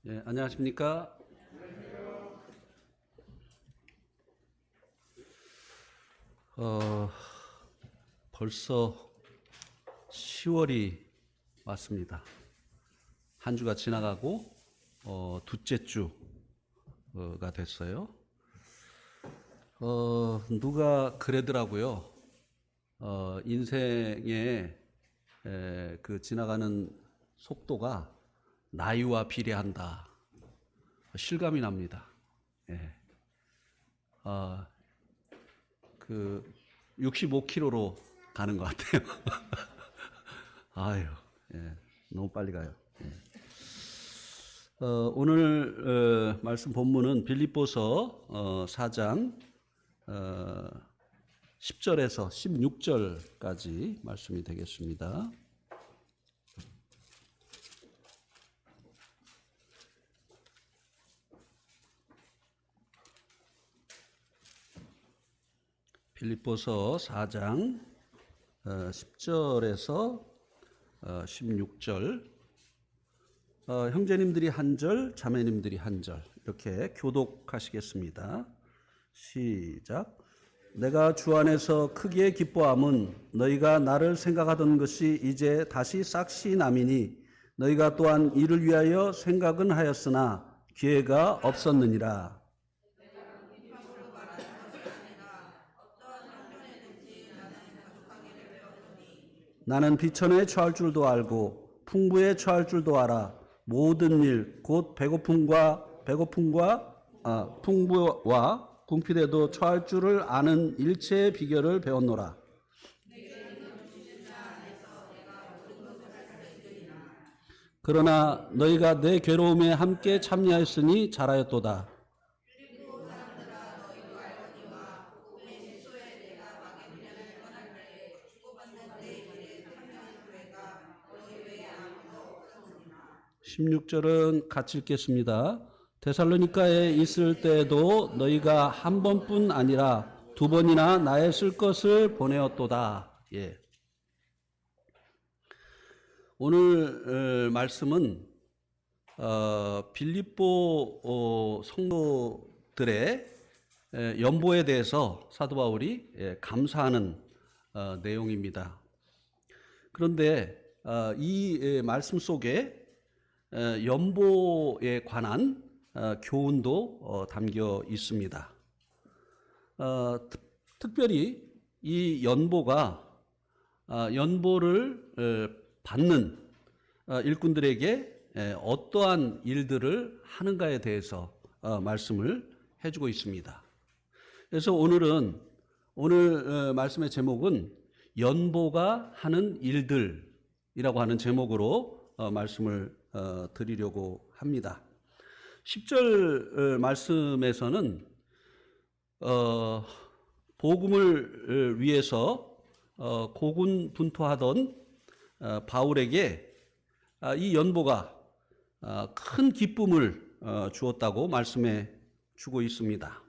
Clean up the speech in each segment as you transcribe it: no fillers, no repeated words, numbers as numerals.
예, 안녕하십니까? 벌써 10월이 왔습니다. 한 주가 지나가고 둘째 주가 됐어요. 누가 그러더라고요. 인생의 그 지나가는 속도가 나이와 비례한다. 실감이 납니다. 예. 그 65km로 가는 것 같아요. 아유, 예, 너무 빨리 가요. 예. 오늘 말씀 본문은 빌립보서 4장 10절에서 16절까지 말씀이 되겠습니다. 빌립보서 4장 10절에서 16절, 형제님들이 한 절, 자매님들이 한 절 이렇게 교독하시겠습니다. 시작. 내가 주 안에서 크게 기뻐함은 너희가 나를 생각하던 것이 이제 다시 싹시 남이니 너희가 또한 이를 위하여 생각은 하였으나 기회가 없었느니라. 나는 비천에 처할 줄도 알고 풍부에 처할 줄도 알아. 모든 일 곧 배고픔과 풍부와 궁핍에도 처할 줄을 아는 일체의 비결을 배웠노라. 그러나 너희가 내 괴로움에 함께 참여하였으니 잘하였도다. (16절은) 같이 읽겠습니다. 데살로니가에 있을 때에도 너희가 한 번뿐 아니라 두 번이나 나의 쓸 것을 보내었도다. 예. 오늘 말씀은 빌립보 성도들의 연보에 대해서 사도 바울이 감사하는 내용입니다. 그런데 이 말씀 속에 연보에 관한 교훈도 담겨 있습니다. 특별히 이 연보가 연보를 받는 일꾼들에게 어떠한 일들을 하는가에 대해서 말씀을 해주고 있습니다. 그래서 오늘 말씀의 제목은 연보가 하는 일들이라고 하는 제목으로 말씀을 드리려고 합니다. 10절 말씀에서는 복음을 위해서 고군분투하던 바울에게 이 연보가 큰 기쁨을 주었다고 말씀해 주고 있습니다.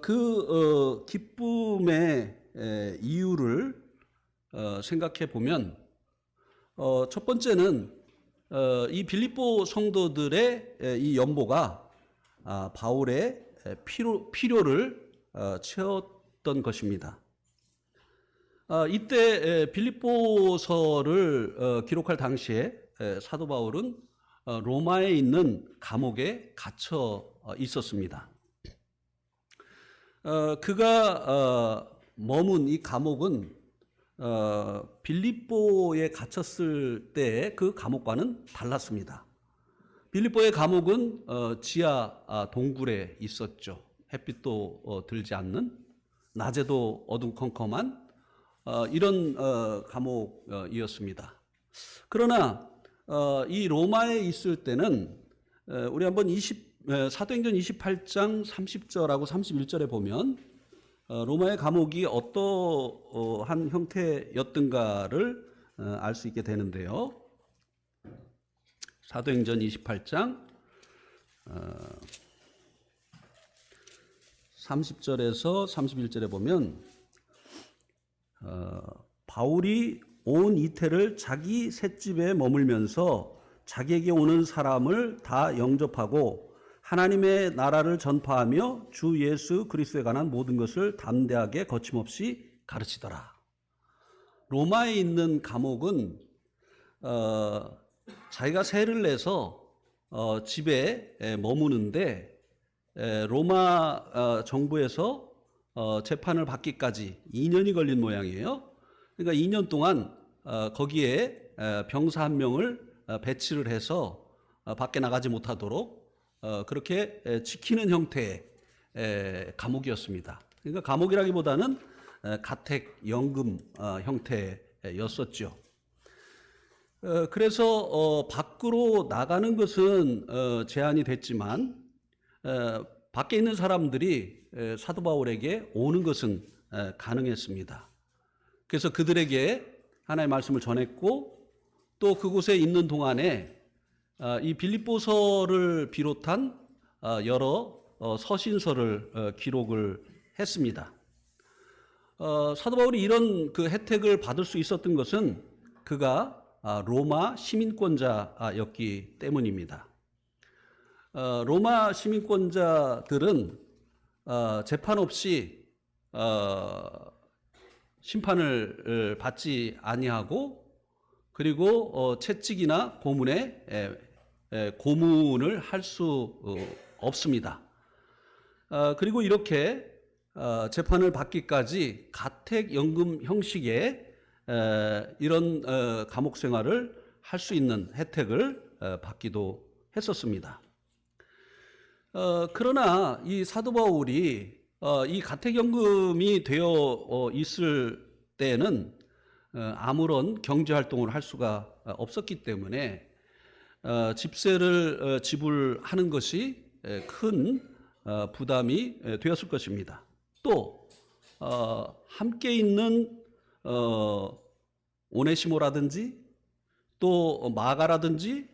그 기쁨의 이유를 생각해 보면 첫 번째는 이 빌립보 성도들의 이 연보가 바울의 필요를 채웠던 것입니다. 이때 빌립보서를 기록할 당시에 사도 바울은 로마에 있는 감옥에 갇혀 있었습니다. 그가 머문 이 감옥은 빌립보에 갇혔을 때 그 감옥과는 달랐습니다. 빌립보의 감옥은 지하 동굴에 있었죠. 햇빛도 들지 않는, 낮에도 어둠컴컴한 이런 감옥이었습니다. 그러나 이 로마에 있을 때는 우리 한번 사도행전 28장 30절하고 31절에 보면 로마의 감옥이 어떠한 형태였던가를 알 수 있게 되는데요. 사도행전 28장 30절에서 31절에 보면 바울이 온 이태를 자기 셋집에 머물면서 자기에게 오는 사람을 다 영접하고 하나님의 나라를 전파하며 주 예수 그리스도에 관한 모든 것을 담대하게 거침없이 가르치더라. 로마에 있는 감옥은 자기가 세를 내서 집에 머무는데 로마 정부에서 재판을 받기까지 2년이 걸린 모양이에요. 그러니까 2년 동안 거기에 병사 한 명을 배치를 해서 밖에 나가지 못하도록 그렇게 지키는 형태의 감옥이었습니다. 그러니까 감옥이라기보다는 가택연금 형태였었죠. 그래서 밖으로 나가는 것은 제한이 됐지만 밖에 있는 사람들이 사도 바울에게 오는 것은 가능했습니다. 그래서 그들에게 하나님의 말씀을 전했고 또 그곳에 있는 동안에 이 빌립보서를 비롯한 여러 서신서를 기록을 했습니다. 사도 바울이 이런 그 혜택을 받을 수 있었던 것은 그가 로마 시민권자였기 때문입니다. 로마 시민권자들은 재판 없이 심판을 받지 아니하고 그리고 채찍이나 고문에 고문을 할 수 없습니다. 그리고 이렇게 재판을 받기까지 가택연금 형식의 이런 감옥 생활을 할 수 있는 혜택을 받기도 했었습니다. 그러나 이 사도 바울이 이 가택연금이 되어 있을 때는 아무런 경제활동을 할 수가 없었기 때문에 집세를 지불하는 것이 큰 부담이 되었을 것입니다. 또 함께 있는 오네시모라든지 또 마가라든지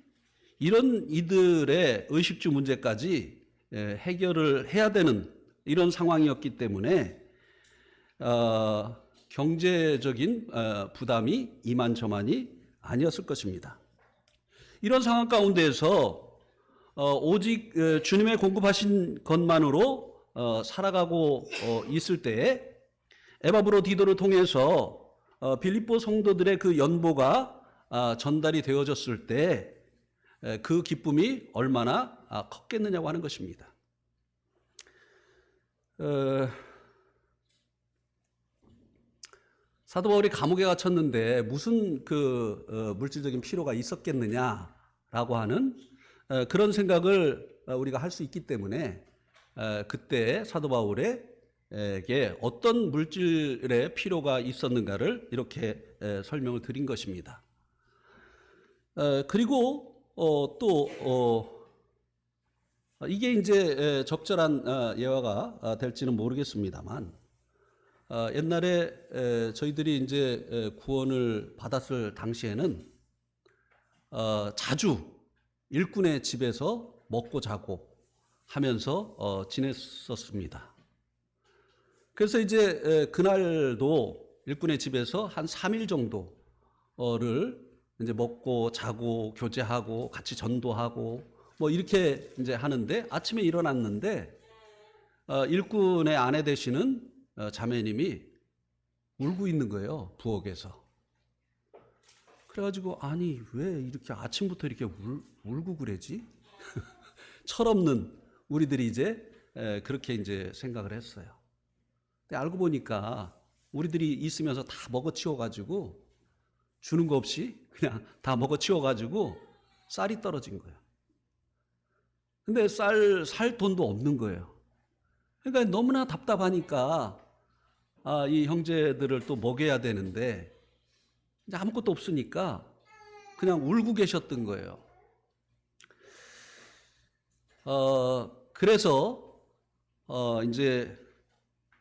이런 이들의 의식주 문제까지 해결을 해야 되는 이런 상황이었기 때문에 경제적인 부담이 이만저만이 아니었을 것입니다. 이런 상황 가운데에서 오직 주님의 공급하신 것만으로 살아가고 있을 때에 에바브로디도를 통해서 빌립보 성도들의 그 연보가 전달이 되어졌을 때 그 기쁨이 얼마나 컸겠느냐고 하는 것입니다. 사도 바울이 감옥에 갇혔는데 무슨 그 물질적인 필요가 있었겠느냐라고 하는 그런 생각을 우리가 할 수 있기 때문에 그때 사도 바울에게 어떤 물질의 필요가 있었는가를 이렇게 설명을 드린 것입니다. 그리고 또 이게 이제 적절한 예화가 될지는 모르겠습니다만 옛날에 저희들이 이제 구원을 받았을 당시에는 자주 일꾼의 집에서 먹고 자고 하면서 지냈었습니다. 그래서 이제 그날도 일꾼의 집에서 한 3일 정도를 이제 먹고 자고 교제하고 같이 전도하고 뭐 이렇게 이제 하는데 아침에 일어났는데 일꾼의 아내 되시는 자매님이 울고 있는 거예요, 부엌에서. 그래가지고 아니 왜 이렇게 아침부터 이렇게 울고 그러지? 철없는 우리들이 이제 그렇게 이제 생각을 했어요. 근데 알고 보니까 우리들이 있으면서 다 먹어치워가지고 주는 거 없이 그냥 다 먹어치워가지고 쌀이 떨어진 거예요. 근데 살 돈도 없는 거예요. 그러니까 너무나 답답하니까 이 형제들을 또 먹여야 되는데 이제 아무것도 없으니까 그냥 울고 계셨던 거예요. 그래서 이제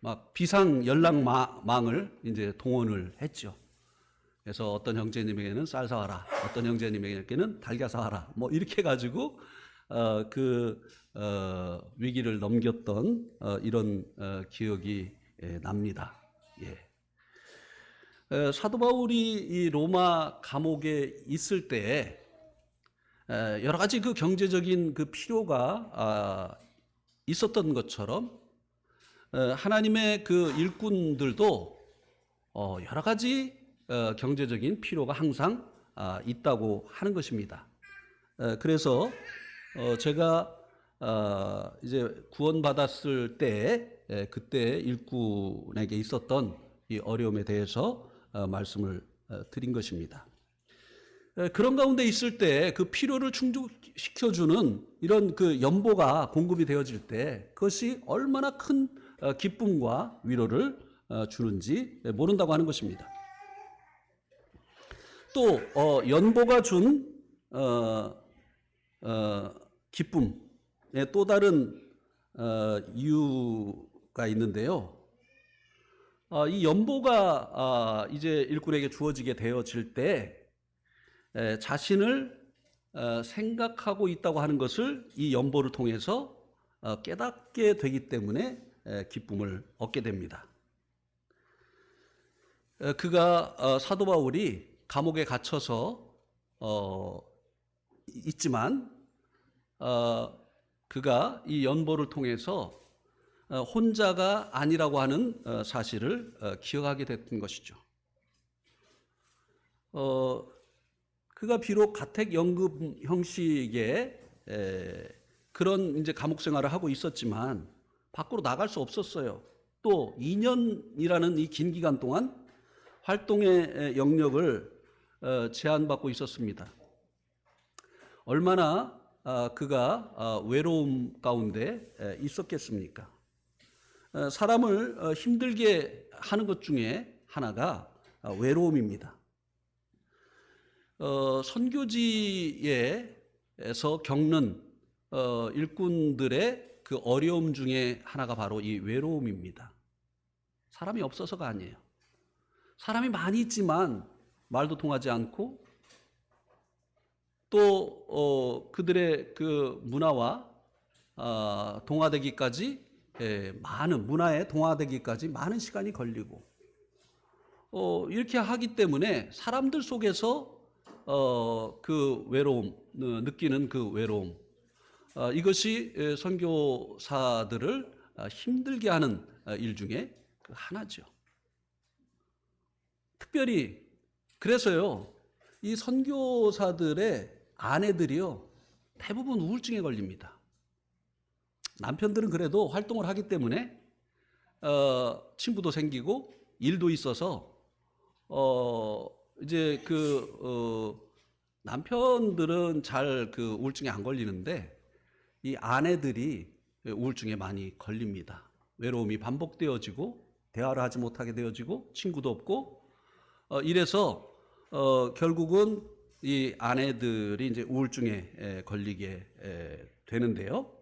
막 비상 연락망을 이제 동원을 했죠. 그래서 어떤 형제님에게는 쌀 사와라, 어떤 형제님에게는 달걀 사와라, 뭐 이렇게 해가지고 위기를 넘겼던 이런 기억이 납니다. 사도 바울이 이 로마 감옥에 있을 때 여러 가지 그 경제적인 그 필요가 있었던 것처럼 하나님의 그 일꾼들도 여러 가지 경제적인 필요가 항상 있다고 하는 것입니다. 그래서 제가 이제 구원받았을 때 그때 일꾼에게 있었던 이 어려움에 대해서 말씀을 드린 것입니다. 그런 가운데 있을 때 그 필요를 충족시켜주는 이런 그 연보가 공급이 되어질 때 그것이 얼마나 큰 기쁨과 위로를 주는지 모른다고 하는 것입니다. 또 연보가 준 기쁨의 또 다른 이유가 있는데요. 이 연보가 이제 일꾼에게 주어지게 되어질 때 자신을 생각하고 있다고 하는 것을 이 연보를 통해서 깨닫게 되기 때문에 기쁨을 얻게 됩니다. 그가 사도 바울이 감옥에 갇혀서 있지만 그가 이 연보를 통해서 혼자가 아니라고 하는 사실을 기억하게 됐던 것이죠. 그가 비록 가택연금 형식의 그런 이제 감옥 생활을 하고 있었지만 밖으로 나갈 수 없었어요. 또 2년이라는 이 긴 기간 동안 활동의 영역을 제한받고 있었습니다. 얼마나 그가 외로움 가운데 있었겠습니까? 사람을 힘들게 하는 것 중에 하나가 외로움입니다. 선교지에서 겪는 일꾼들의 그 어려움 중에 하나가 바로 이 외로움입니다. 사람이 없어서가 아니에요. 사람이 많이 있지만 말도 통하지 않고 또 그들의 그 문화와 동화되기까지 많은 문화에 동화되기까지 많은 시간이 걸리고 이렇게 하기 때문에 사람들 속에서 그 외로움 느끼는 그 외로움 이것이 선교사들을 힘들게 하는 일 중에 하나죠. 특별히 그래서요 이 선교사들의 아내들이요 대부분 우울증에 걸립니다. 남편들은 그래도 활동을 하기 때문에 친구도 생기고 일도 있어서 이제 남편들은 잘 그 우울증에 안 걸리는데 이 아내들이 우울증에 많이 걸립니다. 외로움이 반복되어지고 대화를 하지 못하게 되어지고 친구도 없고 이래서 결국은 이 아내들이 이제 우울증에 걸리게 되는데요.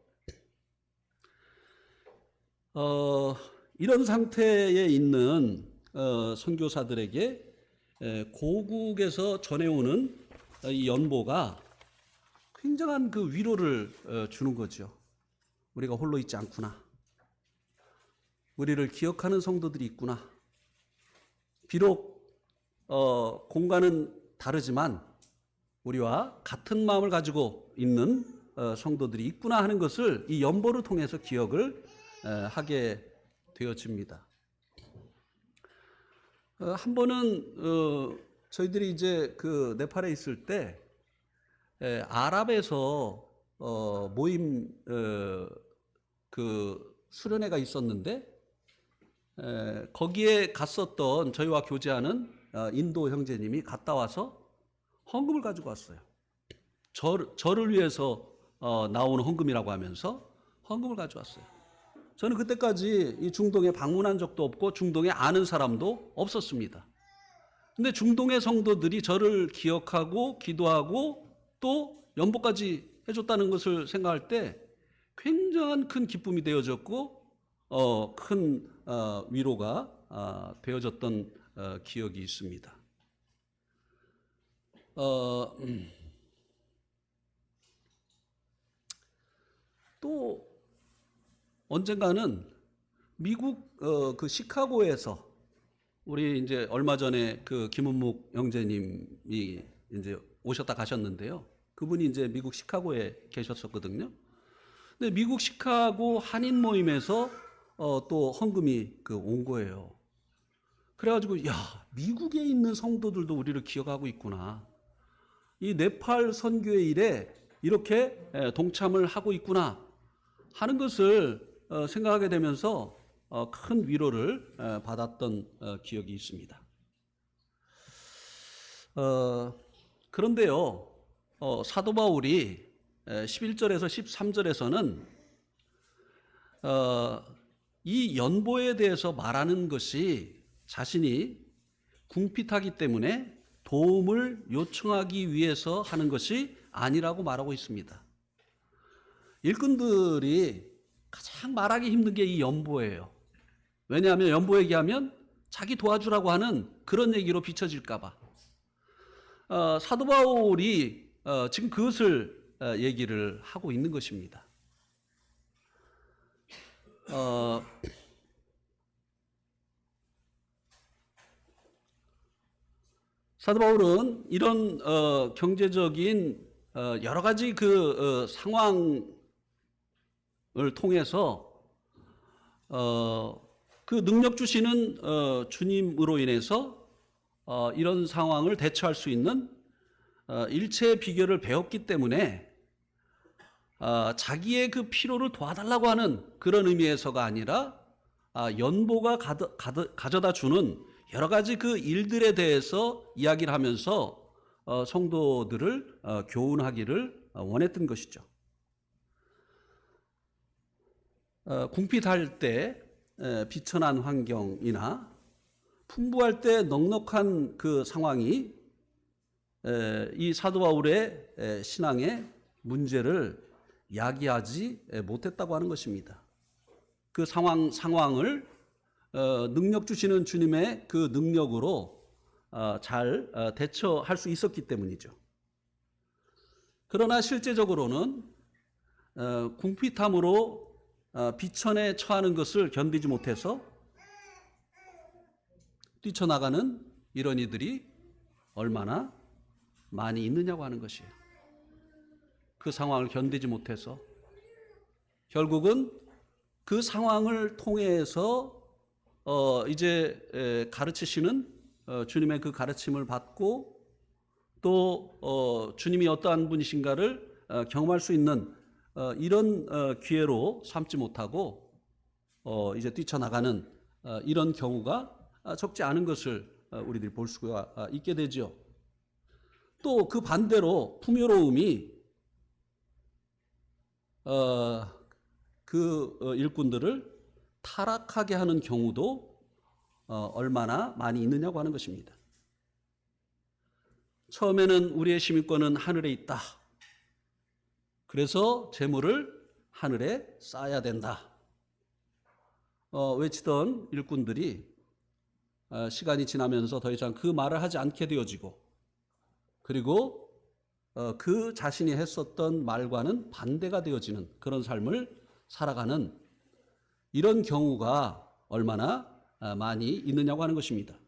이런 상태에 있는 선교사들에게 고국에서 전해오는 이 연보가 굉장한 그 위로를 주는 거죠. 우리가 홀로 있지 않구나. 우리를 기억하는 성도들이 있구나. 비록 공간은 다르지만 우리와 같은 마음을 가지고 있는 성도들이 있구나 하는 것을 이 연보를 통해서 기억을 하게 되어집니다. 한 번은 저희들이 이제 그 네팔에 있을 때 아랍에서 모임 그 수련회가 있었는데 거기에 갔었던 저희와 교제하는 인도 형제님이 갔다 와서 헌금을 가지고 왔어요. 저를 위해서 나오는 헌금이라고 하면서 헌금을 가져왔어요. 저는 그때까지 이 중동에 방문한 적도 없고 중동에 아는 사람도 없었습니다. 근데 중동의 성도들이 저를 기억하고 기도하고 또 연보까지 해줬다는 것을 생각할 때 굉장한 큰 기쁨이 되어졌고 큰 위로가 되어졌던 기억이 있습니다. 또 언젠가는 미국 그 시카고에서 우리 이제 얼마 전에 그 김은묵 형제님이 이제 오셨다 가셨는데요. 그분이 이제 미국 시카고에 계셨었거든요. 근데 미국 시카고 한인 모임에서 또 헌금이 온 거예요. 그래가지고 야, 미국에 있는 성도들도 우리를 기억하고 있구나. 이 네팔 선교의 일에 이렇게 동참을 하고 있구나 하는 것을 생각하게 되면서 큰 위로를 받았던 기억이 있습니다. 그런데요, 사도 바울이 11절에서 13절에서는 이 연보에 대해서 말하는 것이 자신이 궁핍하기 때문에 도움을 요청하기 위해서 하는 것이 아니라고 말하고 있습니다. 일꾼들이 가장 말하기 힘든 게 이 연보예요. 왜냐하면 연보 얘기하면 자기 도와주라고 하는 그런 얘기로 비춰질까 봐. 사도 바울이 지금 그것을 얘기를 하고 있는 것입니다. 사도 바울은 이런 경제적인 여러 가지 그 상황을 통해서 그 능력 주시는 주님으로 인해서 이런 상황을 대처할 수 있는 일체의 비결을 배웠기 때문에 자기의 그 필요를 도와달라고 하는 그런 의미에서가 아니라 연보가 가져다 주는 여러 가지 그 일들에 대해서 이야기를 하면서 성도들을 교훈하기를 원했던 것이죠. 궁핍할 때 비천한 환경이나 풍부할 때 넉넉한 그 상황이 이 사도 바울의 신앙의 문제를 야기하지 못했다고 하는 것입니다. 그 상황을 능력 주시는 주님의 그 능력으로 잘 대처할 수 있었기 때문이죠. 그러나 실제적으로는 궁핍함으로 비천에 처하는 것을 견디지 못해서 뛰쳐나가는 이런 이들이 얼마나 많이 있느냐고 하는 것이에요. 그 상황을 견디지 못해서 결국은 그 상황을 통해서 이제 가르치시는 주님의 그 가르침을 받고 또 주님이 어떠한 분이신가를 경험할 수 있는 이런 기회로 삼지 못하고 이제 뛰쳐나가는 이런 경우가 적지 않은 것을 우리들이 볼 수가 있게 되죠. 또 그 반대로 풍요로움이 그 일꾼들을 타락하게 하는 경우도 얼마나 많이 있느냐고 하는 것입니다. 처음에는 우리의 시민권은 하늘에 있다. 그래서 재물을 하늘에 쌓아야 된다. 외치던 일꾼들이 시간이 지나면서 더 이상 그 말을 하지 않게 되어지고 그리고 그 자신이 했었던 말과는 반대가 되어지는 그런 삶을 살아가는 이런 경우가 얼마나 많이 있느냐고 하는 것입니다.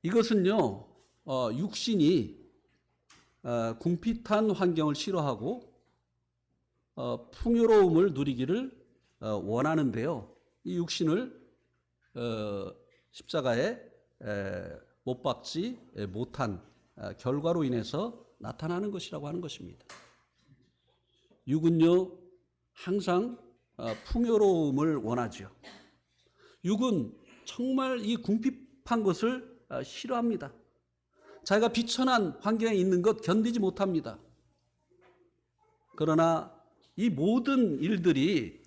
이것은요, 육신이 궁핍한 환경을 싫어하고 풍요로움을 누리기를 원하는데요. 이 육신을 십자가에 못 박지 못한 결과로 인해서 나타나는 것이라고 하는 것입니다. 육은요, 항상 풍요로움을 원하죠. 육은 정말 이 궁핍한 것을 싫어합니다. 자기가 비천한 환경에 있는 것 견디지 못합니다. 그러나 이 모든 일들이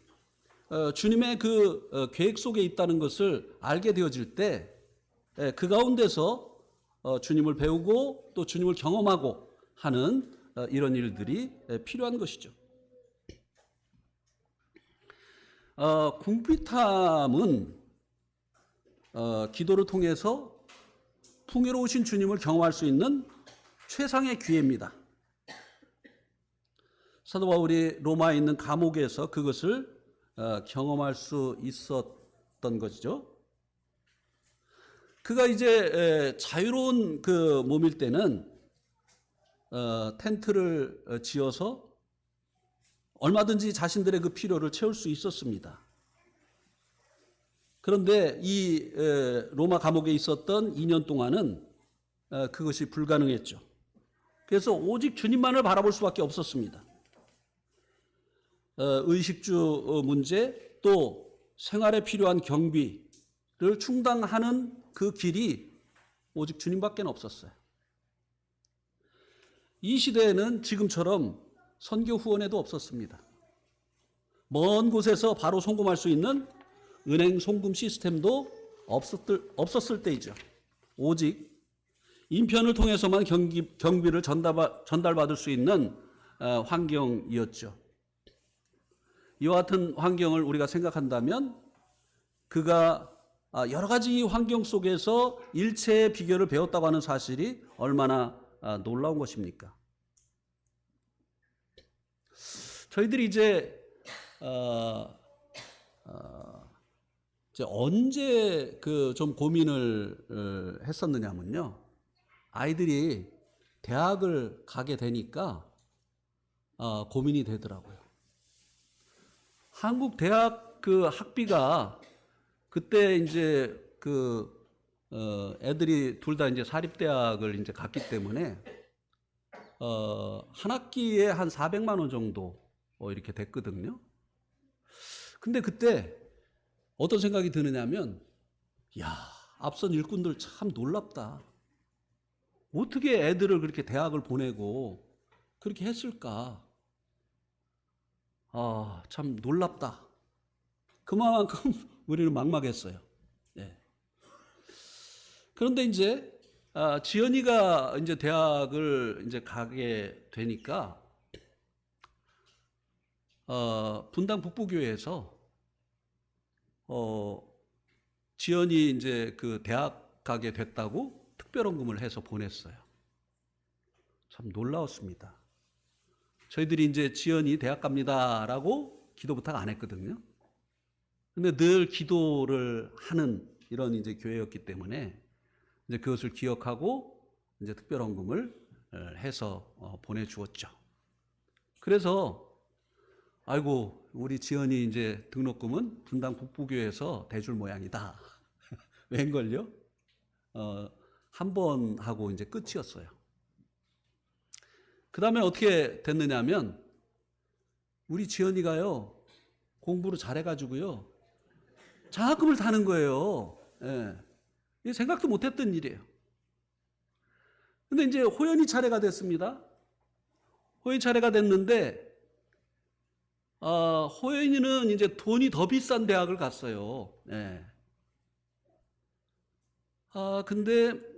주님의 그 계획 속에 있다는 것을 알게 되어질 때 그 가운데서 주님을 배우고 또 주님을 경험하고 하는 이런 일들이 필요한 것이죠. 궁핍함은 기도를 통해서 풍요로우신 주님을 경험할 수 있는 최상의 기회입니다. 사도 바울이 로마에 있는 감옥에서 그것을 경험할 수 있었던 것이죠. 그가 이제 자유로운 그 몸일 때는 텐트를 지어서 얼마든지 자신들의 그 필요를 채울 수 있었습니다. 그런데 이 로마 감옥에 있었던 2년 동안은 그것이 불가능했죠. 그래서 오직 주님만을 바라볼 수밖에 없었습니다. 의식주 문제, 또 생활에 필요한 경비를 충당하는 그 길이 오직 주님밖에 없었어요. 이 시대에는 지금처럼 선교 후원회도 없었습니다. 먼 곳에서 바로 송금할 수 있는 은행 송금 시스템도 없었을 때이죠. 오직 인편을 통해서만 경비를 전달받을 수 있는 환경이었죠. 이와 같은 환경을 우리가 생각한다면 그가 여러 가지 환경 속에서 일체의 비결을 배웠다고 하는 사실이 얼마나 놀라운 것입니까? 저희들이 이제 언제 좀 고민을 했었느냐면요. 아이들이 대학을 가게 되니까 고민이 되더라고요. 한국 대학 학비가 그때 이제 애들이 둘 다 이제 사립대학을 이제 갔기 때문에 한 학기에 한 400만 원 정도 이렇게 됐거든요. 근데 그때 어떤 생각이 드느냐면, 야, 앞선 일꾼들 참 놀랍다. 어떻게 애들을 그렇게 대학을 보내고 그렇게 했을까? 참 놀랍다. 그만큼 우리는 막막했어요. 예. 그런데 이제 지연이가 이제 대학을 이제 가게 되니까 분당 북부교회에서 지연이 이제 그 대학 가게 됐다고 특별헌금을 해서 보냈어요. 참 놀라웠습니다. 저희들이 이제 지연이 대학 갑니다라고 기도 부탁 안 했거든요. 근데 늘 기도를 하는 이런 이제 교회였기 때문에 이제 그것을 기억하고 이제 특별헌금을 해서 보내주었죠. 그래서 아이고 우리 지연이 이제 등록금은 분당 북부교회에서 대줄 모양이다. 웬걸요? 한 번 하고 이제 끝이었어요. 그 다음에 어떻게 됐느냐면 우리 지연이가요 공부를 잘해가지고요 장학금을 타는 거예요. 예. 생각도 못했던 일이에요. 근데 이제 호연이 차례가 됐습니다. 호연이 차례가 됐는데 호연이는 이제 돈이 더 비싼 대학을 갔어요. 예. 근데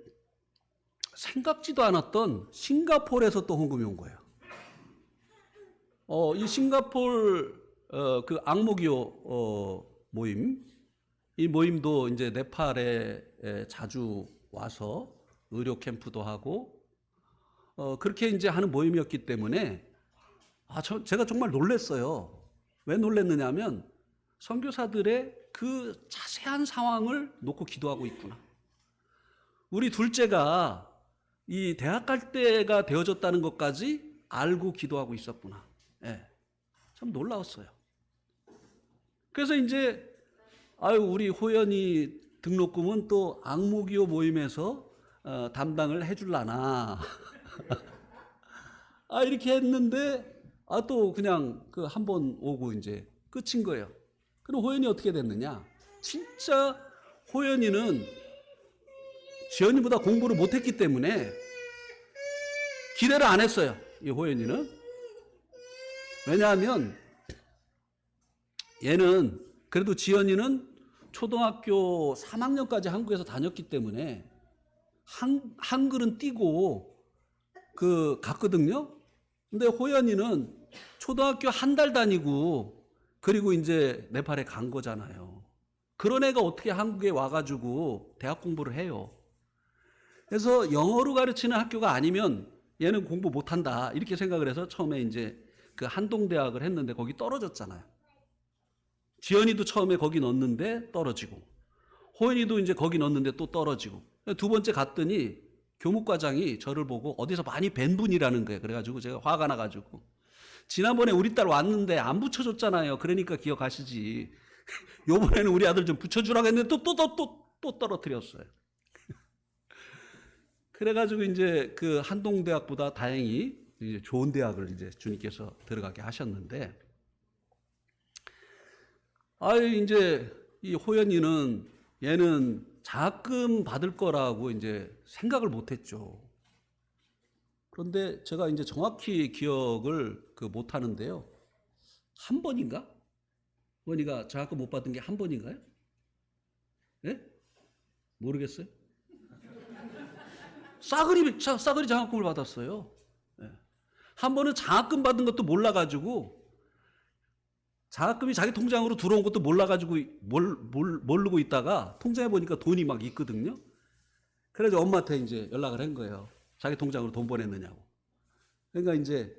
생각지도 않았던 싱가포르에서 또 헌금이 온 거예요. 이 싱가포르 그 앙모기요 모임, 이 모임도 이제 네팔에 자주 와서 의료 캠프도 하고 그렇게 이제 하는 모임이었기 때문에 제가 정말 놀랐어요. 왜 놀랐느냐면 선교사들의 그 자세한 상황을 놓고 기도하고 있구나. 우리 둘째가 이 대학 갈 때가 되어졌다는 것까지 알고 기도하고 있었구나. 예, 참 놀라웠어요. 그래서 이제 우리 호연이 등록금은 또 앙모기요 모임에서 담당을 해줄라나 이렇게 했는데 또 그냥 한 번 오고 이제 끝인 거예요. 그럼 호연이 어떻게 됐느냐? 진짜 호연이는 지연이보다 공부를 못했기 때문에 기대를 안 했어요. 이 호연이는. 왜냐하면 얘는 그래도 지연이는 초등학교 3학년까지 한국에서 다녔기 때문에 한글은 띄고 갔거든요. 근데 호연이는 초등학교 한 달 다니고 그리고 이제 네팔에 간 거잖아요. 그런 애가 어떻게 한국에 와가지고 대학 공부를 해요. 그래서 영어로 가르치는 학교가 아니면 얘는 공부 못한다 이렇게 생각을 해서 처음에 이제 그 한동대학을 했는데 거기 떨어졌잖아요. 지연이도 처음에 거기 넣었는데 떨어지고 호연이도 이제 거기 넣었는데 또 떨어지고 두 번째 갔더니 교목과장이 저를 보고 어디서 많이 뵌 분이라는 거예요. 그래가지고 제가 화가 나가지고 지난번에 우리 딸 왔는데 안 붙여줬잖아요. 그러니까 기억하시지. 요번에는 우리 아들 좀 붙여주라고 했는데 또 떨어뜨렸어요. 그래가지고 이제 그 한동대학보다 다행히 이제 좋은 대학을 이제 주님께서 들어가게 하셨는데, 이제 이 호연이는 얘는 장학금 받을 거라고 이제 생각을 못했죠. 그런데 제가 이제 정확히 기억을 못 하는데요. 한 번인가? 호연이가 장학금 못 받은 게 한 번인가요? 예? 모르겠어요. 싸그리 장학금을 받았어요. 예. 한 번은 장학금 받은 것도 몰라가지고, 장학금이 자기 통장으로 들어온 것도 몰라가지고 모르고 있다가 통장에 보니까 돈이 막 있거든요. 그래서 엄마한테 이제 연락을 한 거예요. 자기 통장으로 돈 보냈느냐고. 그러니까 이제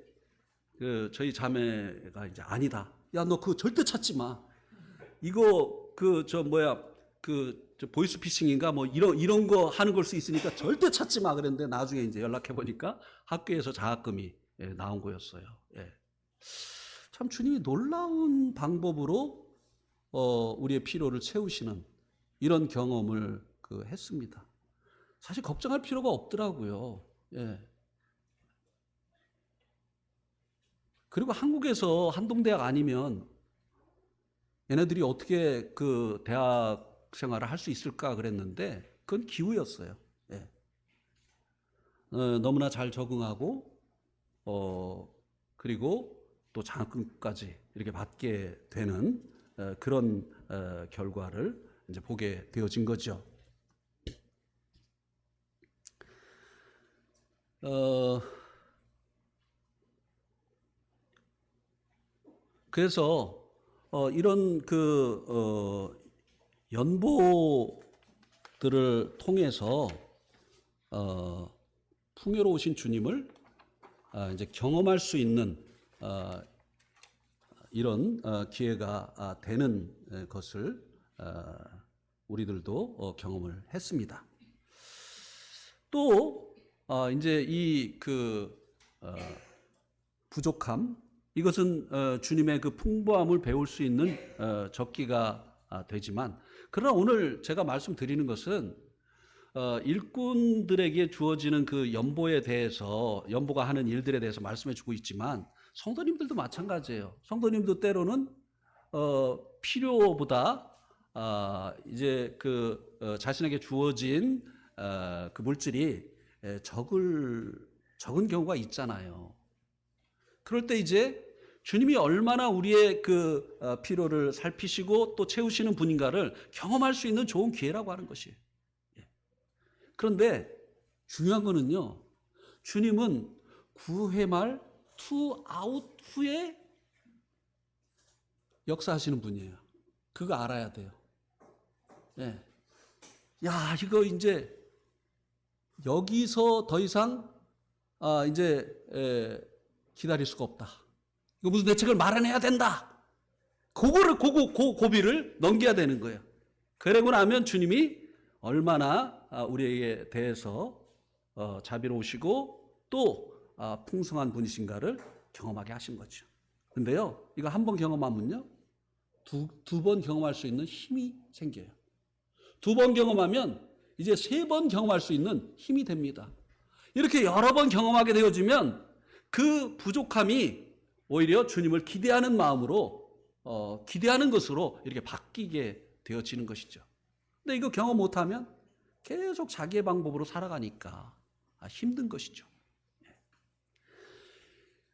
저희 자매가 이제 아니다. 야, 너 그거 절대 찾지 마. 이거 저 보이스피싱인가 뭐 이런 거 하는 걸 수 있으니까 절대 찾지 마 그랬는데 나중에 이제 연락해 보니까 학교에서 장학금이 나온 거였어요. 예. 참 주님이 놀라운 방법으로 우리의 필요를 채우시는 이런 경험을 했습니다. 사실 걱정할 필요가 없더라고요. 예. 그리고 한국에서 한동대학 아니면 얘네들이 어떻게 그 대학 생활을 할 수 있을까 그랬는데 그건 기우였어요. 예. 너무나 잘 적응하고 그리고 또 장학금까지 이렇게 받게 되는 그런 결과를 이제 보게 되어진 거죠. 그래서 이런 연보들을 통해서 풍요로우신 주님을 이제 경험할 수 있는 이런 기회가 되는 것을 우리들도 경험을 했습니다. 또 이제 이 부족함, 이것은 주님의 그 풍부함을 배울 수 있는 적기가 되지만, 그러나 오늘 제가 말씀드리는 것은 일꾼들에게 주어지는 그 연보에 대해서, 연보가 하는 일들에 대해서 말씀해 주고 있지만 성도님들도 마찬가지예요. 성도님도 때로는 필요보다 이제 자신에게 주어진 그 물질이 적은 경우가 있잖아요. 그럴 때 이제 주님이 얼마나 우리의 그 필요를 살피시고 또 채우시는 분인가를 경험할 수 있는 좋은 기회라고 하는 것이에요. 그런데 중요한 거는요, 주님은 9회 말 투아웃 후에 역사하시는 분이에요. 그거 알아야 돼요. 예. 야, 이거 이제 여기서 더 이상 이제 기다릴 수가 없다. 이거 무슨 대책을 마련해야 된다. 고비를 넘겨야 되는 거예요. 그러고 나면 주님이 얼마나 우리에게 대해서 자비로우시고 또 풍성한 분이신가를 경험하게 하신 거죠. 근데요, 이거 한 번 경험하면요, 두 번 경험할 수 있는 힘이 생겨요. 두 번 경험하면 이제 세 번 경험할 수 있는 힘이 됩니다. 이렇게 여러 번 경험하게 되어지면 그 부족함이 오히려 주님을 기대하는 마음으로 기대하는 것으로 이렇게 바뀌게 되어지는 것이죠. 근데 이거 경험 못하면 계속 자기의 방법으로 살아가니까 힘든 것이죠.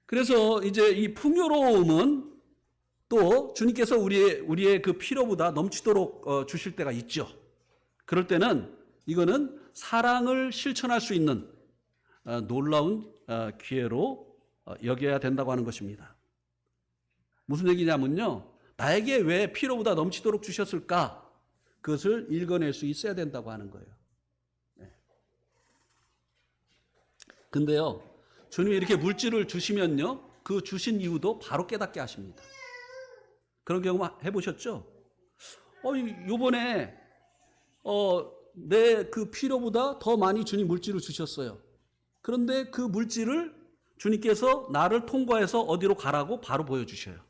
그래서 이제 이 풍요로움은 또 주님께서 우리의 그 필요보다 넘치도록 주실 때가 있죠. 그럴 때는 이거는 사랑을 실천할 수 있는 놀라운 기회로 여겨야 된다고 하는 것입니다. 무슨 얘기냐면요, 나에게 왜 필요보다 넘치도록 주셨을까? 그것을 읽어낼 수 있어야 된다고 하는 거예요. 근데요, 주님이 이렇게 물질을 주시면요, 그 주신 이유도 바로 깨닫게 하십니다. 그런 경험 해보셨죠? 요번에 내 그 필요보다 더 많이 주님 물질을 주셨어요. 그런데 그 물질을 주님께서 나를 통과해서 어디로 가라고 바로 보여주셔요.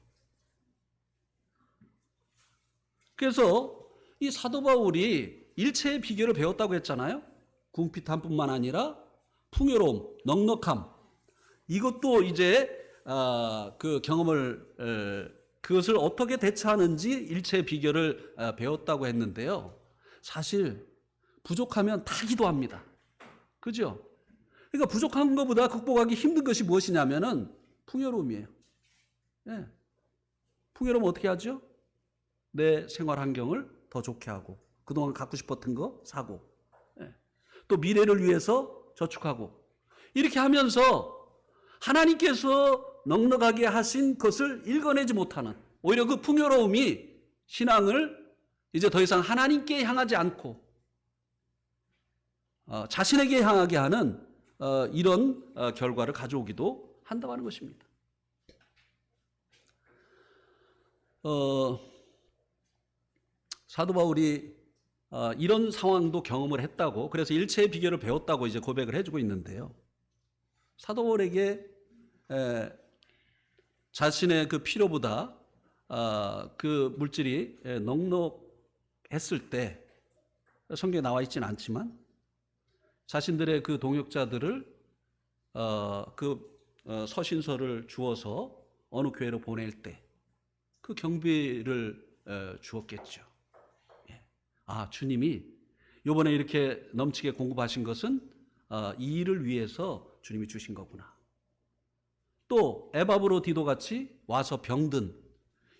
그래서 이 사도 바울이 일체의 비결을 배웠다고 했잖아요. 궁핍함뿐만 아니라 풍요로움, 넉넉함, 이것도 이제 그 경험을 그것을 어떻게 대처하는지 일체의 비결을 배웠다고 했는데요. 사실 부족하면 다 기도합니다. 그죠? 그러니까 부족한 것보다 극복하기 힘든 것이 무엇이냐면은 풍요로움이에요. 예. 풍요로움 어떻게 하죠? 내 생활 환경을 더 좋게 하고, 그동안 갖고 싶었던 거 사고, 예. 또 미래를 위해서 저축하고, 이렇게 하면서 하나님께서 넉넉하게 하신 것을 읽어내지 못하는, 오히려 그 풍요로움이 신앙을 이제 더 이상 하나님께 향하지 않고 자신에게 향하게 하는 이런 결과를 가져오기도 한다고 하는 것입니다. 사도 바울이 이런 상황도 경험을 했다고, 그래서 일체의 비결을 배웠다고 이제 고백을 해주고 있는데요. 사도 바울에게 자신의 그 필요보다 그 물질이 넉넉했을 때, 성경에 나와 있지는 않지만 자신들의 그 동역자들을 서신서를 주어서 어느 교회로 보낼 때 그 경비를 주었겠죠. 주님이 이번에 이렇게 넘치게 공급하신 것은 이 일을 위해서 주님이 주신 거구나. 또 에바브로 디도같이 와서 병든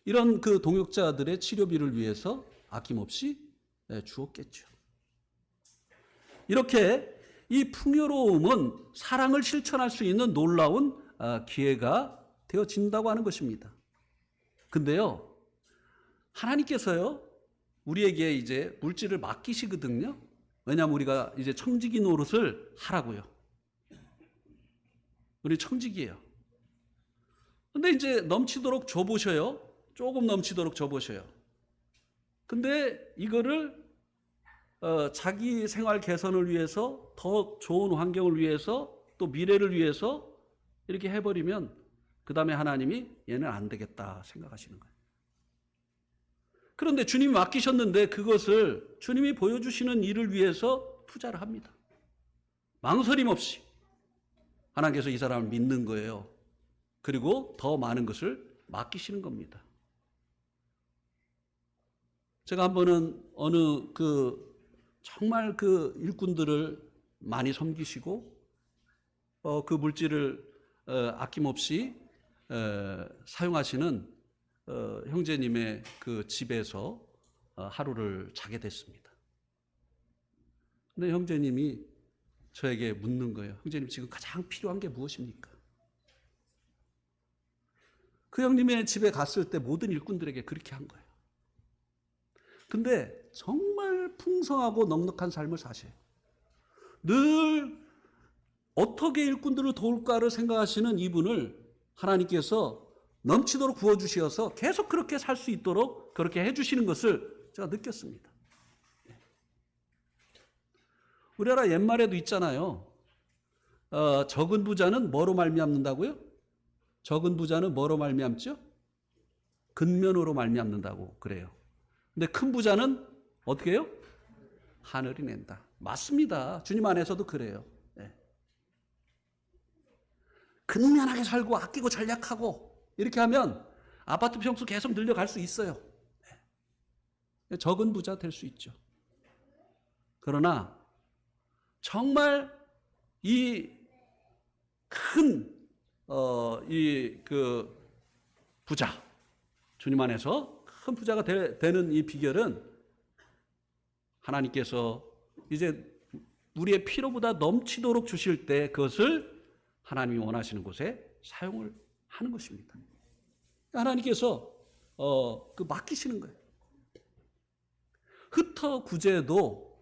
이런 그 동역자들의 치료비를 위해서 아낌없이 주었겠죠. 이렇게 이 풍요로움은 사랑을 실천할 수 있는 놀라운 기회가 되어진다고 하는 것입니다. 근데요, 하나님께서요, 우리에게 이제 물질을 맡기시거든요. 왜냐하면 우리가 이제 청지기 노릇을 하라고요. 우리 청지기예요. 근데 이제 넘치도록 줘보셔요. 조금 넘치도록 줘보셔요. 근데 이거를 자기 생활 개선을 위해서, 더 좋은 환경을 위해서, 또 미래를 위해서 이렇게 해버리면 그 다음에 하나님이 얘는 안 되겠다 생각하시는 거예요. 그런데 주님이 맡기셨는데 그것을 주님이 보여주시는 일을 위해서 투자를 합니다. 망설임 없이 하나님께서 이 사람을 믿는 거예요. 그리고 더 많은 것을 맡기시는 겁니다. 제가 한 번은 어느 정말 그 일꾼들을 많이 섬기시고 그 물질을 아낌없이 사용하시는 형제님의 그 집에서 하루를 자게 됐습니다. 근데 형제님이 저에게 묻는 거예요. 형제님, 지금 가장 필요한 게 무엇입니까? 그 형님의 집에 갔을 때 모든 일꾼들에게 그렇게 한 거예요. 근데 정말 풍성하고 넉넉한 삶을 사셔요. 늘 어떻게 일꾼들을 도울까를 생각하시는 이분을 하나님께서 넘치도록 부어주셔서 계속 그렇게 살 수 있도록 그렇게 해주시는 것을 제가 느꼈습니다. 우리나라 옛말에도 있잖아요. 적은 부자는 뭐로 말미암는다고요? 적은 부자는 뭐로 말미암죠? 근면으로 말미암는다고 그래요. 근데 큰 부자는 어떻게 해요? 하늘이 낸다. 맞습니다. 주님 안에서도 그래요. 네. 근면하게 살고 아끼고 전략하고 이렇게 하면 아파트 평수 계속 늘려갈 수 있어요. 네. 적은 부자 될 수 있죠. 그러나 정말 이 큰 부자, 주님 안에서 큰 부자가 되는 이 비결은 하나님께서 이제 우리의 필요보다 넘치도록 주실 때 그것을 하나님이 원하시는 곳에 사용을 하는 것입니다. 하나님께서 맡기시는 거예요. 흩어 구제도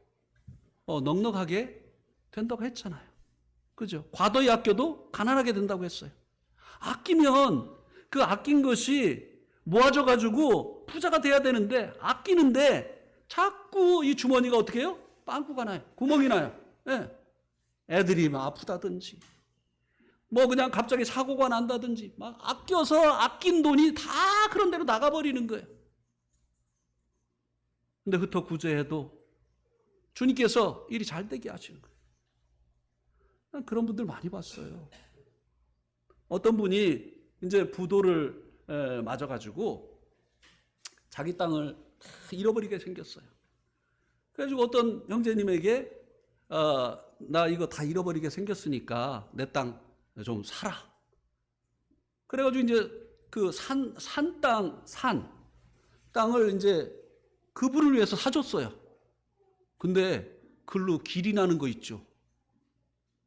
넉넉하게 된다고 했잖아요. 그죠? 과도히 아껴도 가난하게 된다고 했어요. 아끼면 그 아낀 것이 모아져가지고 부자가 돼야 되는데 아끼는데 자꾸 이 주머니가 어떻게 해요? 빵꾸가 나요. 구멍이 나요. 예. 애들이 막 아프다든지, 뭐 그냥 갑자기 사고가 난다든지, 막 아껴서 아낀 돈이 다 그런 데로 나가버리는 거예요. 근데 흩어 구제해도 주님께서 일이 잘 되게 하시는 거예요. 난 그런 분들 많이 봤어요. 어떤 분이 이제 부도를 맞아가지고 자기 땅을 다 잃어버리게 생겼어요. 그래가지고 어떤 형제님에게 나 이거 다 잃어버리게 생겼으니까 내 땅 좀 사라. 그래가지고 이제 그 산 땅을 이제 그분을 위해서 사줬어요. 근데 글로 길이 나는 거 있죠.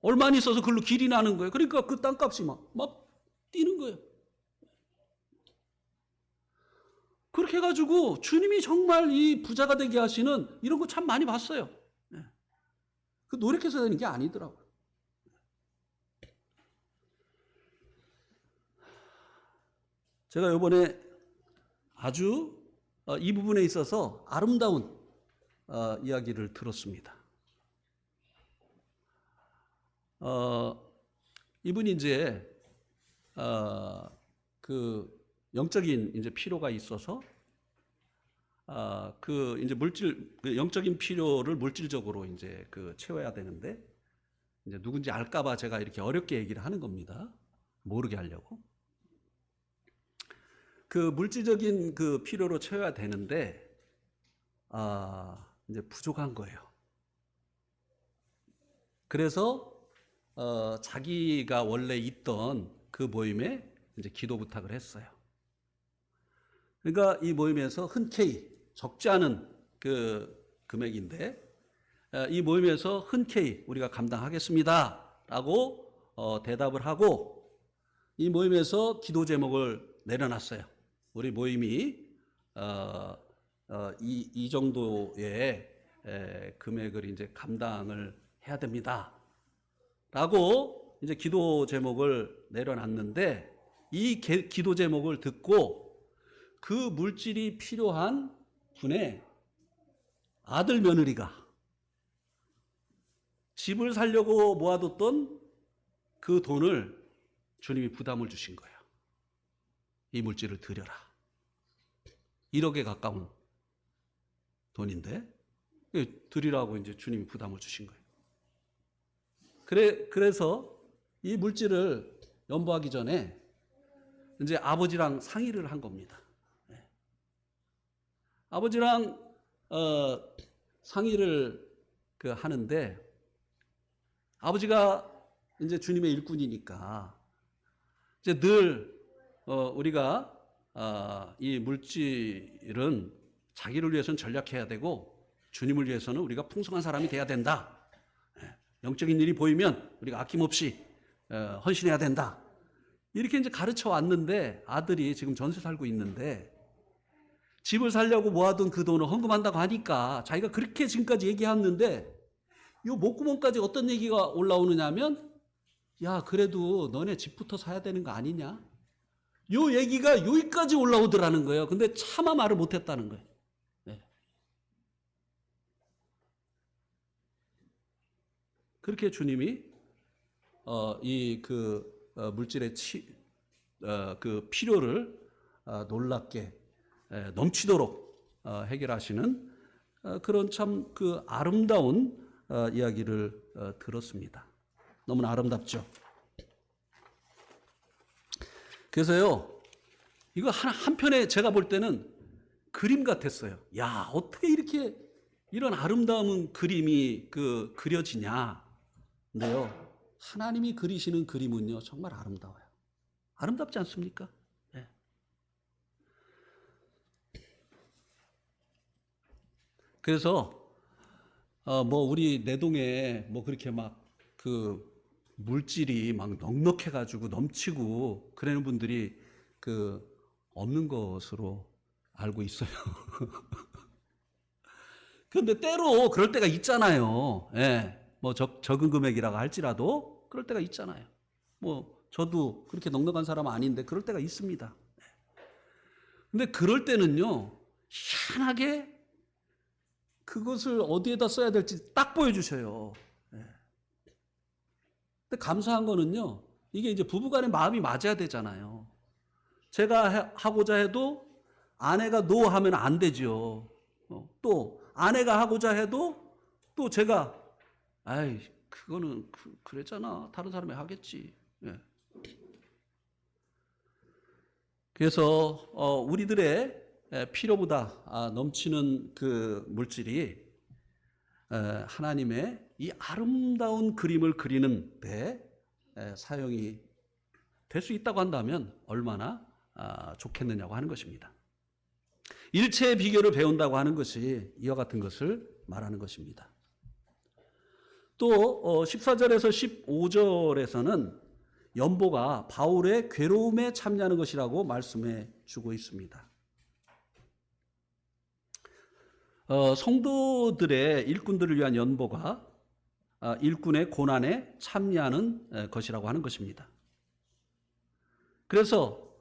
얼마 안 있어서 글로 길이 나는 거예요. 그러니까 그 땅값이 막 뛰는 거예요. 그렇게 해가지고 주님이 정말 이 부자가 되게 하시는 이런 거 참 많이 봤어요. 그 노력해서 되는 게 아니더라고요. 제가 이번에 아주 이 부분에 있어서 아름다운 이야기를 들었습니다. 이분이 이제 그 영적인 이제 필요가 있어서 그 이제 그 영적인 필요를 물질적으로 이제 그 채워야 되는데, 이제 누군지 알까봐 제가 이렇게 어렵게 얘기를 하는 겁니다. 모르게 하려고. 그 물질적인 그 필요로 채워야 되는데 이제 부족한 거예요. 그래서 자기가 원래 있던 그 모임에 이제 기도 부탁을 했어요. 그러니까 이 모임에서 흔쾌히, 적지 않은 그 금액인데, 이 모임에서 흔쾌히 우리가 감당하겠습니다 라고 대답을 하고, 이 모임에서 기도 제목을 내려놨어요. 우리 모임이 이 정도의 금액을 이제 감당을 해야 됩니다 라고 이제 기도 제목을 내려놨는데, 이 기도 제목을 듣고 그 물질이 필요한 분의 아들 며느리가 집을 살려고 모아뒀던 그 돈을 주님이 부담을 주신 거예요. 이 물질을 드려라. 1억에 가까운 돈인데 드리라고 이제 주님이 부담을 주신 거예요. 그래서 이 물질을 연보하기 전에 이제 아버지랑 상의를 한 겁니다. 아버지랑 상의를 하는데, 아버지가 이제 주님의 일꾼이니까 이제 늘 우리가 이 물질은 자기를 위해서는 전략해야 되고 주님을 위해서는 우리가 풍성한 사람이 돼야 된다. 영적인 일이 보이면 우리가 아낌없이 헌신해야 된다. 이렇게 이제 가르쳐 왔는데, 아들이 지금 전세 살고 있는데 집을 살려고 모아둔 그 돈을 헌금한다고 하니까 자기가 그렇게 지금까지 얘기했는데, 이 목구멍까지 어떤 얘기가 올라오느냐 하면, 야 그래도 너네 집부터 사야 되는 거 아니냐? 요 얘기가 여기까지 올라오더라는 거예요. 근데 차마 말을 못했다는 거예요. 네. 그렇게 주님이 이 물질의 그 필요를 놀랍게 넘치도록 해결하시는 그런 참 그 아름다운 이야기를 들었습니다. 너무나 아름답죠. 그래서요, 이거 한편에 제가 볼 때는 그림 같았어요. 야, 어떻게 이렇게 이런 아름다운 그림이 그려지냐. 근데요, 하나님이 그리시는 그림은요, 정말 아름다워요. 아름답지 않습니까? 네. 그래서 뭐 우리 내동에 뭐 그렇게 막 물질이 막 넉넉해가지고 넘치고 그러는 분들이 없는 것으로 알고 있어요. 그런데 때로 그럴 때가 있잖아요. 예. 뭐 적은 금액이라고 할지라도 그럴 때가 있잖아요. 뭐 저도 그렇게 넉넉한 사람은 아닌데 그럴 때가 있습니다. 근데 그럴 때는요, 희한하게 그것을 어디에다 써야 될지 딱 보여주셔요. 예. 근데 감사한 거는요, 이게 이제 부부간의 마음이 맞아야 되잖아요. 제가 하고자 해도 아내가 노 하면 안 되죠. 또 아내가 하고자 해도 또 제가 아이 그거는 그랬잖아. 다른 사람이 하겠지. 예. 그래서 우리들의 필요보다 넘치는 그 물질이 하나님의 이 아름다운 그림을 그리는 데 사용이 될 수 있다고 한다면 얼마나 좋겠느냐고 하는 것입니다. 일체의 비결을 배운다고 하는 것이 이와 같은 것을 말하는 것입니다. 또 14절에서 15절에서는 연보가 바울의 괴로움에 참여하는 것이라고 말씀해 주고 있습니다. 성도들의 일꾼들을 위한 연보가 일꾼의 고난에 참여하는 것이라고 하는 것입니다. 그래서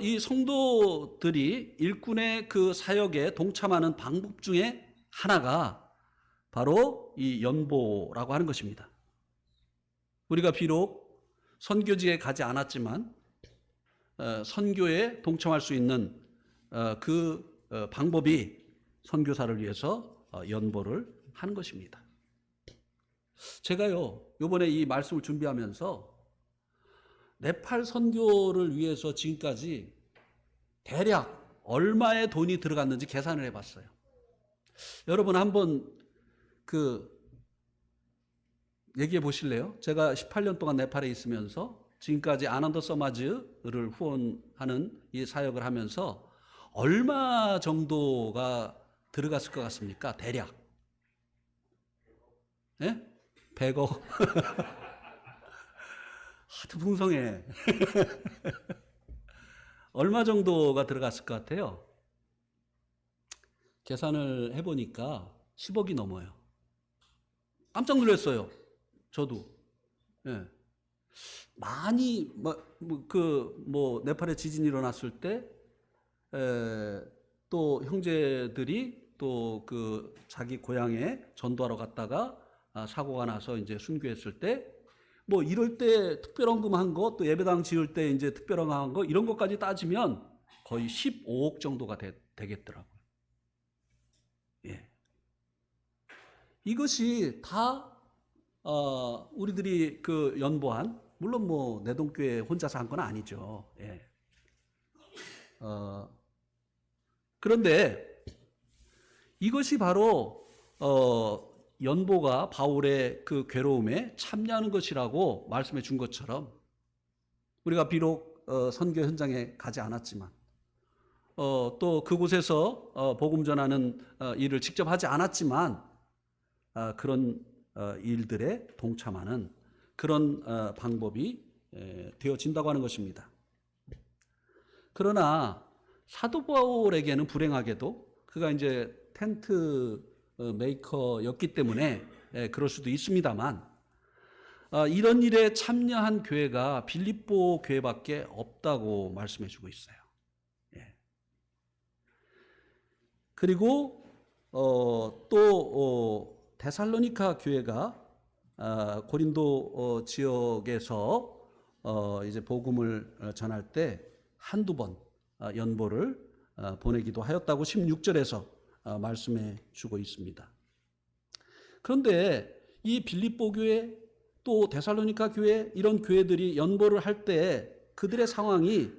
이 성도들이 일꾼의 그 사역에 동참하는 방법 중에 하나가 바로 이 연보라고 하는 것입니다. 우리가 비록 선교지에 가지 않았지만 선교에 동참할 수 있는 그 방법이 선교사를 위해서 연보를 하는 것입니다. 제가요, 이번에 이 말씀을 준비하면서 네팔 선교를 위해서 지금까지 대략 얼마의 돈이 들어갔는지 계산을 해봤어요. 여러분 한번 얘기해 보실래요? 제가 18년 동안 네팔에 있으면서 지금까지 아난드 서마즈를 후원하는 이 사역을 하면서 얼마 정도가 들어갔을 것 같습니까? 대략. 예? 100억. 하도 풍성해. 얼마 정도가 들어갔을 것 같아요? 계산을 해보니까 10억이 넘어요. 깜짝 놀랐어요. 저도. 예. 많이, 네팔에 지진이 일어났을 때, 또 형제들이 또 자기 고향에 전도하러 갔다가 사고가 나서 이제 순교했을 때, 이럴 때 특별헌금 한 거, 또 예배당 지을 때 이제 특별헌금 한 거, 이런 것까지 따지면 거의 15억 정도가 되겠더라고요. 예. 이것이 다, 우리들이 연보한, 물론 내동교회 혼자서 한 건 아니죠. 예. 그런데 이것이 바로, 연보가 바울의 그 괴로움에 참여하는 것이라고 말씀해 준 것처럼 우리가 비록 선교 현장에 가지 않았지만 또 그곳에서 복음 전하는 일을 직접 하지 않았지만 그런 일들에 동참하는 그런 방법이 되어진다고 하는 것입니다. 그러나 사도 바울에게는 불행하게도 그가 이제 텐트 메이커였기 때문에 그럴 수도 있습니다만 이런 일에 참여한 교회가 빌립보 교회밖에 없다고 말씀해 주고 있어요. 예. 그리고 또 데살로니가 교회가 고린도 지역에서 이제 복음을 전할 때 한두 번 연보를 보내기도 하였다고 16절에서 말씀해 주고 있습니다. 그런데 이 빌립보 교회 또 데살로니가 교회 이런 교회들이 연보를 할 때 그들의 상황이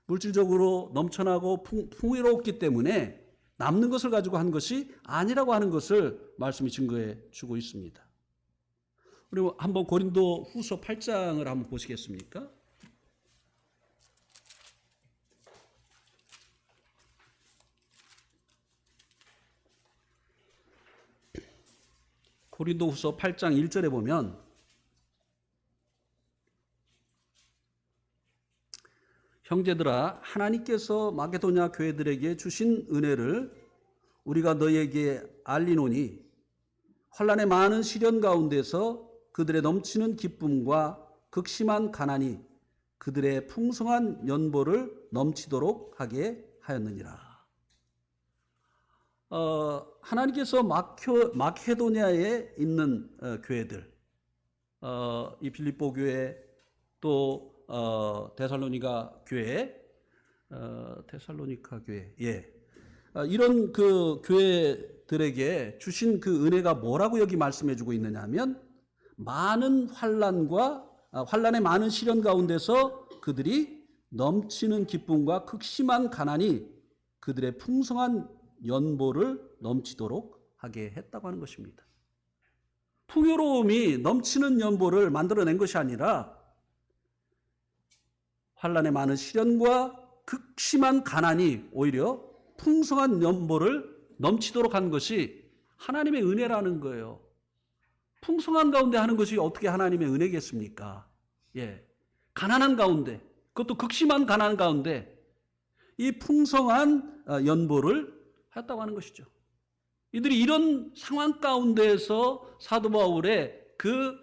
물질적으로 넘쳐나고 풍요롭기 때문에 남는 것을 가지고 한 것이 아니라고 하는 것을 말씀이 증거해 주고 있습니다. 그리고 한번 고린도 후서 8장을 한번 보시겠습니까? 고린도후서 8장 1절에 보면 형제들아 하나님께서 마게도냐 교회들에게 주신 은혜를 우리가 너희에게 알리노니 환난의 많은 시련 가운데서 그들의 넘치는 기쁨과 극심한 가난이 그들의 풍성한 연보를 넘치도록 하게 하였느니라. 하나님께서 마케도니아에 있는 교회들, 이 빌립보 교회, 또 데살로니가 교회, 데살로니카 교회, 예, 이런 그 교회들에게 주신 그 은혜가 뭐라고 여기 말씀해주고 있느냐면, 많은 환란의 많은 시련 가운데서 그들이 넘치는 기쁨과 극심한 가난이 그들의 풍성한 연보를 넘치도록 하게 했다고 하는 것입니다. 풍요로움이 넘치는 연보를 만들어낸 것이 아니라 환란의 많은 시련과 극심한 가난이 오히려 풍성한 연보를 넘치도록 한 것이 하나님의 은혜라는 거예요. 풍성한 가운데 하는 것이 어떻게 하나님의 은혜겠습니까? 예, 가난한 가운데, 그것도 극심한 가난 가운데 이 풍성한 연보를 했다고 하는 것이죠. 이들이 이런 상황 가운데에서 사도 바울의 그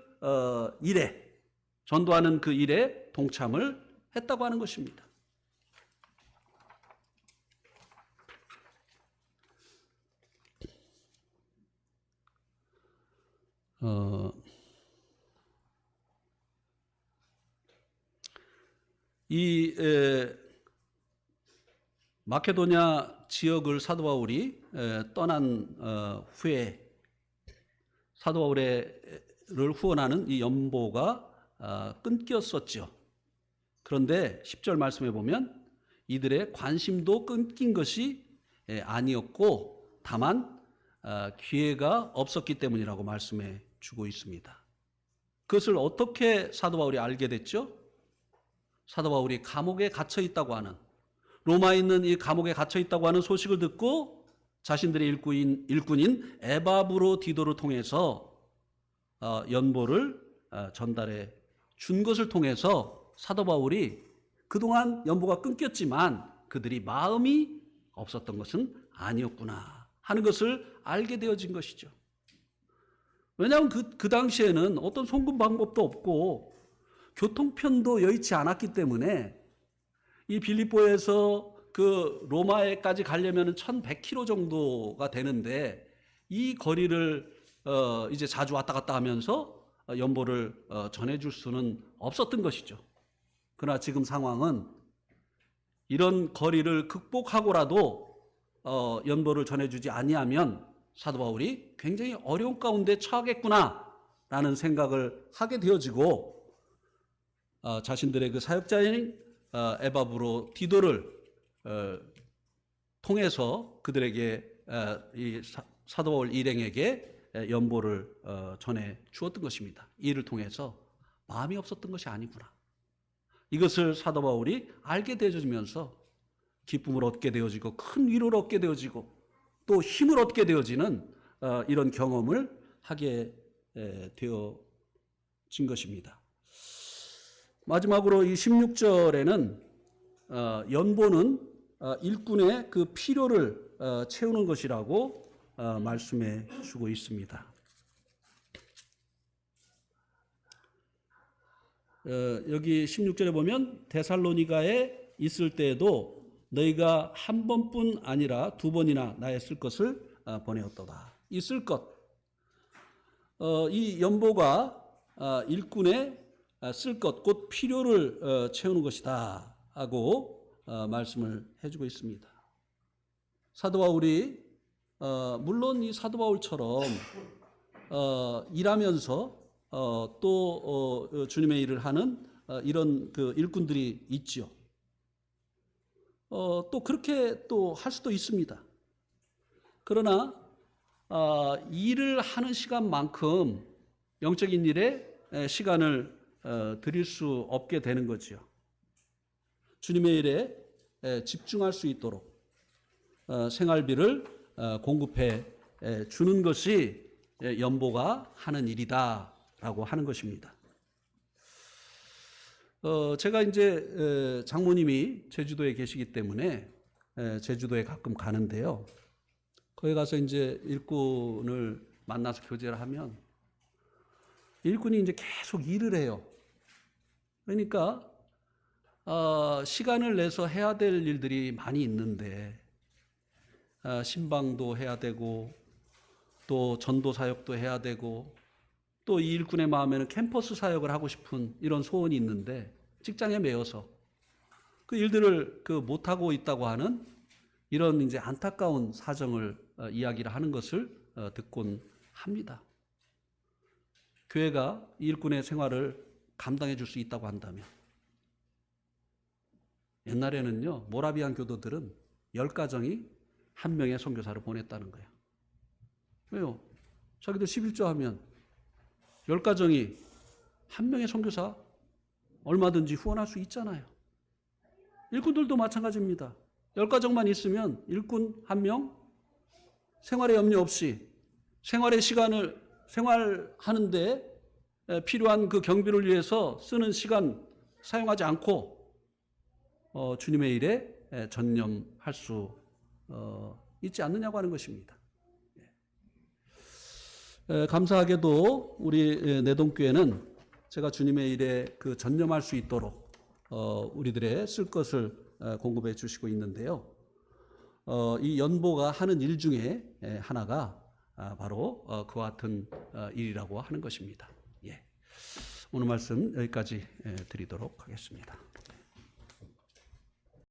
일에, 전도하는 그 일에 동참을 했다고 하는 것입니다. 이 마케도냐 지역을 사도 바울이 떠난 후에 사도 바울을 후원하는 이 연보가 끊겼었죠. 그런데 10절 말씀해 보면 이들의 관심도 끊긴 것이 아니었고 다만 기회가 없었기 때문이라고 말씀해 주고 있습니다. 그것을 어떻게 사도 바울이 알게 됐죠? 사도 바울이 감옥에 갇혀 있다고 하는, 로마에 있는 이 감옥에 갇혀 있다고 하는 소식을 듣고 자신들의 일꾼인 에바브로디도를 통해서 연보를 전달해 준 것을 통해서 사도 바울이 그동안 연보가 끊겼지만 그들이 마음이 없었던 것은 아니었구나 하는 것을 알게 되어진 것이죠. 왜냐하면 그 당시에는 어떤 송금 방법도 없고 교통편도 여의치 않았기 때문에 이 빌립보에서 그 로마에까지 가려면 1100km 정도가 되는데 이 거리를 이제 자주 왔다 갔다 하면서 연보를 전해줄 수는 없었던 것이죠. 그러나 지금 상황은 이런 거리를 극복하고라도 연보를 전해주지 아니하면 사도 바울이 굉장히 어려운 가운데 처하겠구나라는 생각을 하게 되어지고 자신들의 그 사역자인 에바브로디도를 통해서 그들에게 이 사도 바울 일행에게 연보를 전해 주었던 것입니다. 이를 통해서 마음이 없었던 것이 아니구나. 이것을 사도 바울이 알게 되어지면서 기쁨을 얻게 되어지고 큰 위로를 얻게 되어지고 또 힘을 얻게 되어지는 이런 경험을 하게 되어진 것입니다. 마지막으로 이 16절에는 연보는 일꾼의 그 필요를 채우는 것이라고 말씀해 주고 있습니다. 여기 16절에 보면 데살로니가에 있을 때에도 너희가 한 번뿐 아니라 두 번이나 나의 쓸 것을 보내었도다. 이 쓸 것, 이 연보가 일꾼의 쓸 것, 곧 필요를 채우는 것이다 하고 말씀을 해주고 있습니다. 사도 바울이 물론 이 사도 바울처럼 일하면서 또 주님의 일을 하는 이런 그 일꾼들이 있죠. 또 그렇게 또 할 수도 있습니다. 그러나 일을 하는 시간만큼 영적인 일에 시간을 드릴 수 없게 되는 거죠. 주님의 일에 집중할 수 있도록 생활비를 공급해 주는 것이 연보가 하는 일이다라고 하는 것입니다. 제가 이제 장모님이 제주도에 계시기 때문에 제주도에 가끔 가는데요. 거기 가서 이제 일꾼을 만나서 교제를 하면 일꾼이 이제 계속 일을 해요. 그러니까 시간을 내서 해야 될 일들이 많이 있는데 신방도 해야 되고 또 전도 사역도 해야 되고 또 이 일꾼의 마음에는 캠퍼스 사역을 하고 싶은 이런 소원이 있는데 직장에 매여서 그 일들을 못하고 있다고 하는 이런 이제 안타까운 사정을 이야기를 하는 것을 듣곤 합니다. 교회가 이 일꾼의 생활을 감당해 줄 수 있다고 한다면 옛날에는요 모라비안 교도들은 10가정이 한 명의 선교사를 보냈다는 거예요. 왜요? 자기들 11조 하면 10가정이 한 명의 선교사 얼마든지 후원할 수 있잖아요. 일꾼들도 마찬가지입니다. 10가정만 있으면 일꾼 한 명 생활에 염려 없이 생활의 시간을 생활하는데 필요한 그 경비를 위해서 쓰는 시간 사용하지 않고 주님의 일에 전념할 수 있지 않느냐고 하는 것입니다. 감사하게도 우리 내동교회는 제가 주님의 일에 전념할 수 있도록 우리들의 쓸 것을 공급해 주시고 있는데요. 이 연보가 하는 일 중에 하나가 바로 그와 같은 일이라고 하는 것입니다. 오늘 말씀 여기까지 드리도록 하겠습니다.